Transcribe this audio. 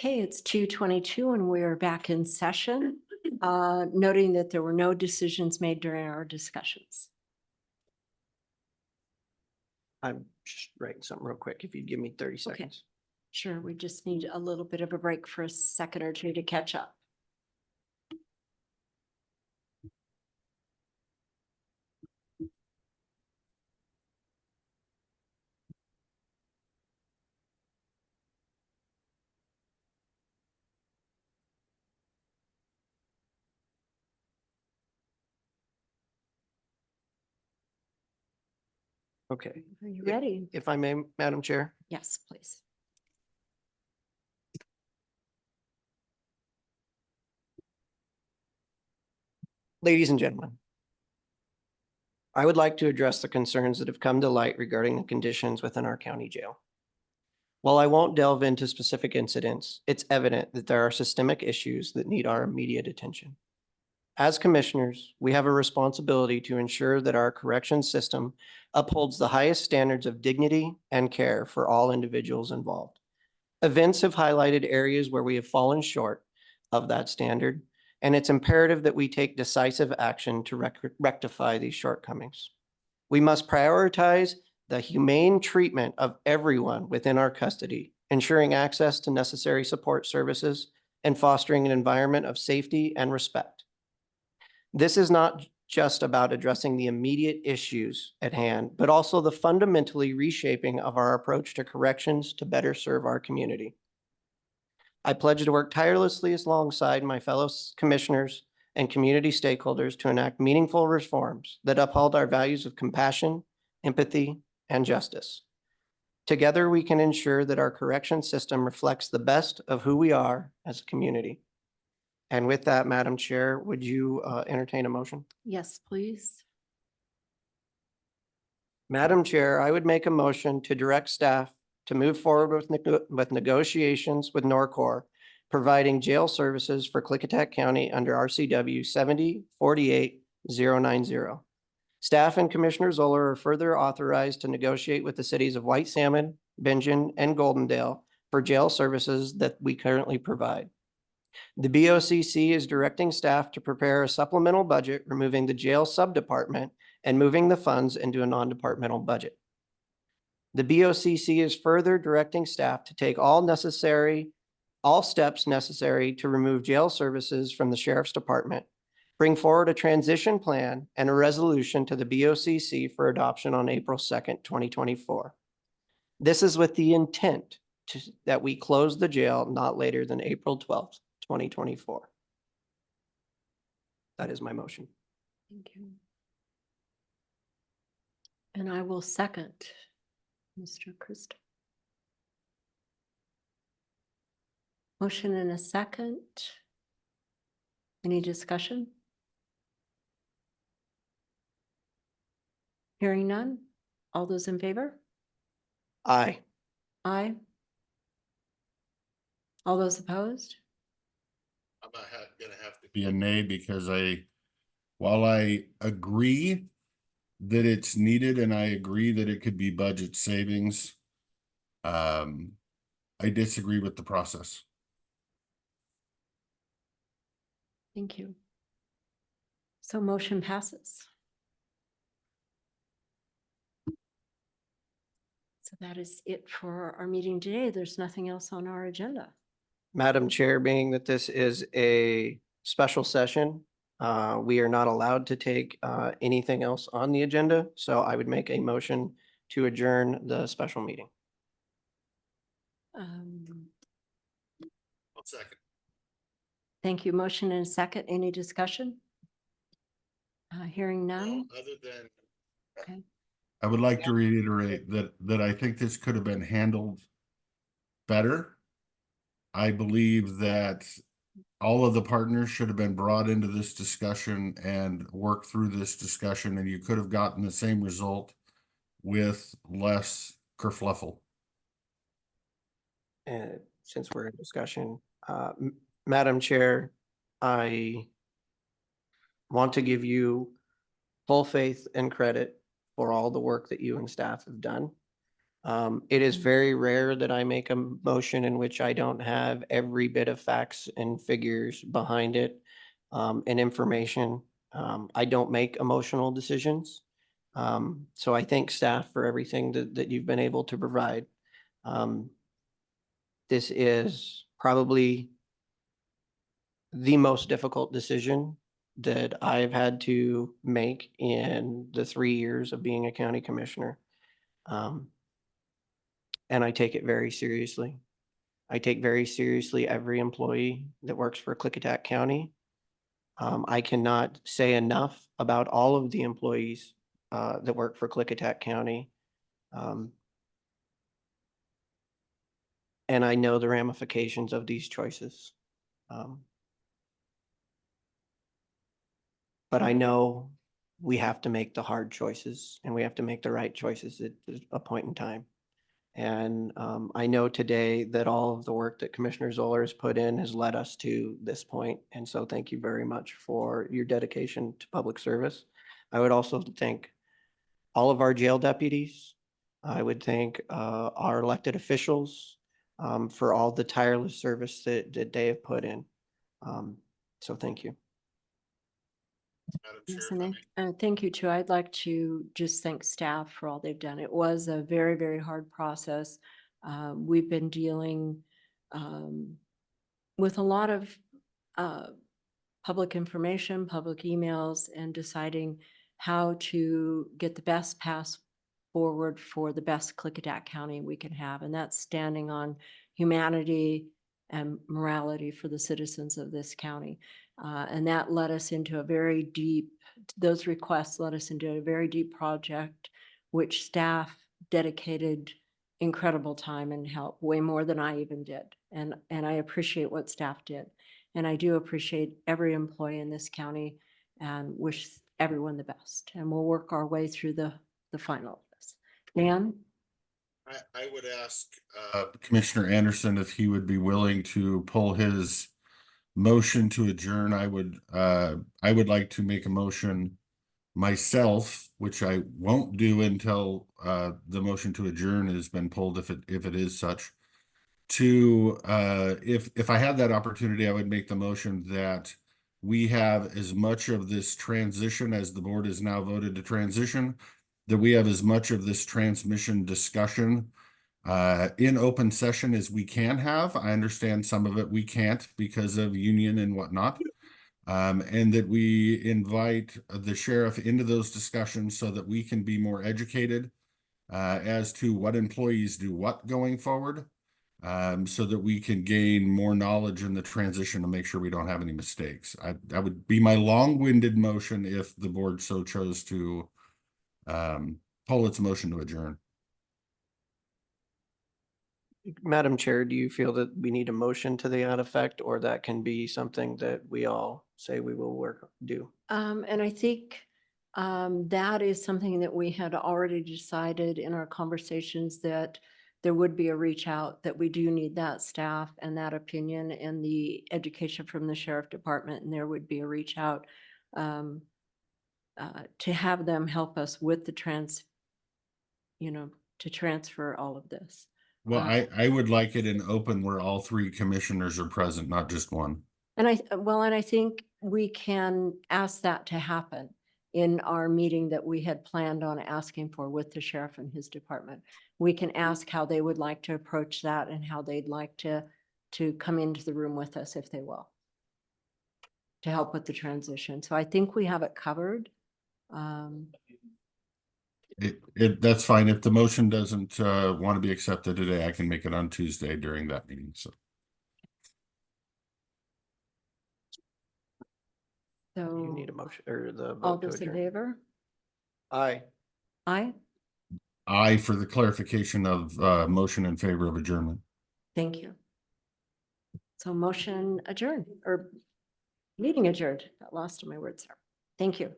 Okay, it's 2:22 and we're back in session, noting that there were no decisions made during our discussions. I'm just writing something real quick. If you'd give me 30 seconds. Sure, we just need a little bit of a break for a second or two to catch up. Okay. Are you If- ready? If I may, Madam Chair. Yes, please. Ladies and gentlemen, I would like to address the concerns that have come to light regarding the conditions within our county jail. While I won't delve into specific incidents, it's evident that there are systemic issues that need our immediate attention. As commissioners, we have a responsibility to ensure that our corrections system upholds the highest standards of dignity and care for all individuals involved. Events have highlighted areas where we have fallen short of that standard, and it's imperative that we take decisive action to rectify these shortcomings. We must prioritize the humane treatment of everyone within our custody, ensuring access to necessary support services and fostering an environment of safety and respect. This is not just about addressing the immediate issues at hand, but also the fundamentally reshaping of our approach to corrections to better serve our community. I pledge to work tirelessly alongside my fellow commissioners and community stakeholders to enact meaningful reforms that uphold our values of compassion, empathy, and justice. Together, we can ensure that our correction system reflects the best of who we are as a community. And with that, Madam Chair, would you entertain a motion? Yes, please. Madam Chair, I would make a motion to direct staff to move forward with negotiations with Norcor, providing jail services for Klickitat County under RCW 70-48-090. Staff and Commissioner Zoller are further authorized to negotiate with the cities of White Salmon, Bingen, and Goldendale for jail services that we currently provide. The BOCC is directing staff to prepare a supplemental budget, removing the jail subdepartment and moving the funds into a non-departmental budget. The BOCC is further directing staff to take all steps necessary to remove jail services from the Sheriff's Department, bring forward a transition plan and a resolution to the BOCC for adoption on April 2nd, 2024. This is with the intent that we close the jail not later than April 12th, 2024. That is my motion. Thank you. And I will second Mr. Christo. Motion and a second. Any discussion? Hearing none. All those in favor? Aye. Aye. All those opposed? I'm not gonna have to be a nay because while I agree that it's needed and I agree that it could be budget savings, I disagree with the process. Thank you. So motion passes. So that is it for our meeting today. There's nothing else on our agenda. Madam Chair, being that this is a special session, we are not allowed to take anything else on the agenda. So I would make a motion to adjourn the special meeting. One second. Thank you. Motion and a second. Any discussion? Hearing none. Other than, Okay. I would like to reiterate that I think this could have been handled better. I believe that all of the partners should have been brought into this discussion and worked through this discussion, and you could have gotten the same result with less kerfluffle. And since we're in discussion, Madam Chair, I want to give you full faith and credit for all the work that you and staff have done. It is very rare that I make a motion in which I don't have every bit of facts and figures behind it, and information. I don't make emotional decisions. So I thank staff for everything that you've been able to provide. This is probably the most difficult decision that I've had to make in the 3 years of being a county commissioner. And I take it very seriously. I take very seriously every employee that works for Klickitat County. I cannot say enough about all of the employees that work for Klickitat County. And I know the ramifications of these choices. But I know we have to make the hard choices and we have to make the right choices at a point in time. And I know today that all of the work that Commissioner Zoller has put in has led us to this point. And so thank you very much for your dedication to public service. I would also thank all of our jail deputies. I would thank our elected officials for all the tireless service that they have put in. So thank you. Madam Yes, Chair, if and I may. thank you too. I'd like to just thank staff for all they've done. It was a very, very hard process. We've been dealing with a lot of public information, public emails, and deciding how to get the best path forward for the best Klickitat County we can have. And that's standing on humanity and morality for the citizens of this county. And that led us into a very deep, those requests led us into a very deep project, which staff dedicated incredible time and help, way more than I even did. And I appreciate what staff did. And I do appreciate every employee in this county and wish everyone the best. And we'll work our way through the final of this. Dan? I would ask Commissioner Anderson if he would be willing to pull his motion to adjourn. I would like to make a motion myself, which I won't do until the motion to adjourn has been pulled, if it is such. To if I had that opportunity, I would make the motion that we have as much of this transition as the board has now voted to transition, that we have as much of this transmission discussion in open session as we can have. I understand some of it we can't because of union and whatnot. And that we invite the sheriff into those discussions so that we can be more educated as to what employees do what going forward, so that we can gain more knowledge in the transition to make sure we don't have any mistakes. That would be my long-winded motion if the board so chose to pull its motion to adjourn. Madam Chair, do you feel that we need a motion to that effect, or that can be something that we all say we will do? And I think that is something that we had already decided in our conversations, that there would be a reach out, that we do need that staff and that opinion and the education from the sheriff department, and there would be a reach out to have them help us with the to transfer all of this. Well, I would like it in open where all three commissioners are present, not just one. And I think we can ask that to happen in our meeting that we had planned on asking for with the sheriff and his department. We can ask how they would like to approach that and how they'd like to come into the room with us if they will, to help with the transition. So I think we have it covered. That's fine. If the motion doesn't want to be accepted today, I can make it on Tuesday during that meeting. So. You So need a motion or the all vote to those in adjourn? favor? Aye. Aye. Aye for the clarification of motion in favor of adjournment. Thank you. So motion adjourned, or meeting adjourned. Got lost in my words there. Thank you.